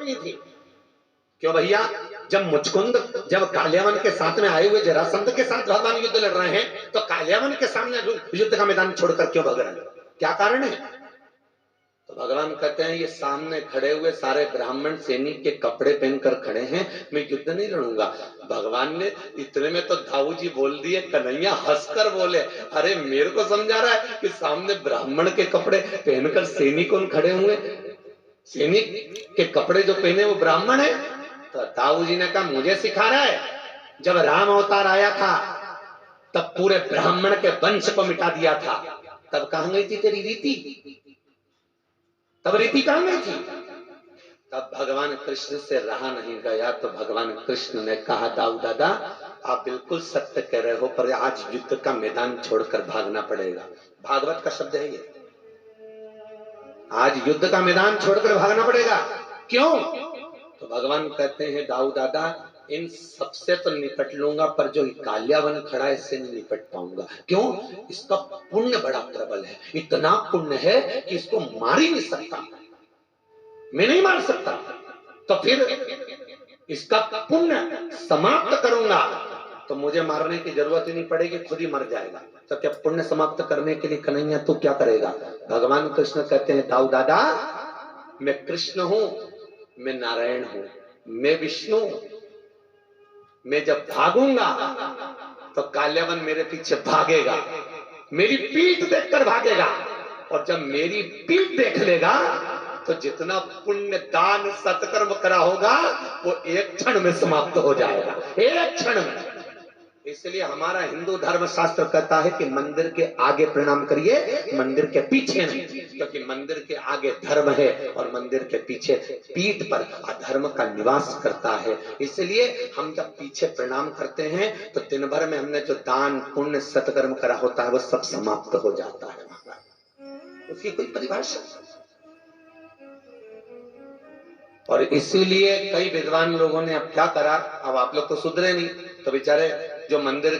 नहीं थी। क्यों भैया, जब मुचकुंद जब कालियावन के साथ में आए हुए जरासंध के साथ भगवान युद्ध लड़ रहे हैं, तो कालियावन के सामने युद्ध का मैदान छोड़कर क्यों भग रहे हैं? क्या कारण है? तो भगवान कहते हैं ये सामने खड़े हुए सारे ब्राह्मण सैनिक के कपड़े पहनकर खड़े हैं, मैं युद्ध नहीं लड़ूंगा। भगवान ने इतने में तो दाऊ जी बोल दिए, कन्हैया हंसकर बोले, अरे मेरे को समझा रहा है कि सामने ब्राह्मण के कपड़े पहनकर सैनिक खड़े हुए, सैनिक के कपड़े जो पहने वो ब्राह्मण है। तो दाऊ जी ने कहा मुझे सिखा रहा है, जब राम अवतार आया था तब पूरे ब्राह्मण के वंश को मिटा दिया था, तब कहां गई थी तेरी रीति? तब रीति कहां गई थी? तब भगवान कृष्ण से रहा नहीं गया, तो भगवान कृष्ण ने कहा दाऊ दादा आप बिल्कुल सत्य कह रहे हो, पर आज युद्ध का मैदान छोड़कर भागना पड़ेगा। भागवत का शब्द है ये, आज युद्ध का मैदान छोड़कर भागना पड़ेगा। क्यों? तो भगवान कहते हैं दाऊ दादा इन सबसे तो निपट लूंगा, पर जो कालियावन खड़ा है इससे नहीं निपट पाऊंगा। क्यों? इसका पुण्य बड़ा प्रबल है, इतना पुण्य है कि इसको मार ही नहीं सकता, मैं नहीं मार सकता। तो फिर इसका पुण्य समाप्त करूंगा तो मुझे मारने की जरूरत ही नहीं पड़ेगी, खुद ही मर जाएगा। तो क्या पुण्य समाप्त करने के लिए कन्हैया तू क्या करेगा? भगवान कृष्ण कहते हैं दाऊ दादा मैं कृष्ण हूं, मैं नारायण हूं, मैं विष्णु। मैं जब भागूंगा तो कालियावन मेरे पीछे भागेगा, मेरी पीठ देखकर भागेगा, और जब मेरी पीठ देख लेगा तो जितना पुण्य दान सत्कर्म करा होगा वो एक क्षण में समाप्त हो जाएगा, एक क्षण में। इसलिए हमारा हिंदू धर्म शास्त्र कहता है कि मंदिर के आगे प्रणाम करिए, मंदिर के पीछे नहीं, क्योंकि मंदिर के आगे धर्म है और मंदिर के पीछे पीठ पर अधर्म का निवास करता है। इसलिए हम जब पीछे प्रणाम करते हैं तो दिन भर में हमने जो दान पुण्य सत्कर्म करा होता है वो सब समाप्त हो जाता है। उसकी कोई परिभाषा। और इसीलिए कई विद्वान लोगों ने अब क्या करा, अब आप लोग तो सुधरे नहीं, तो बेचारे जो मंदिर के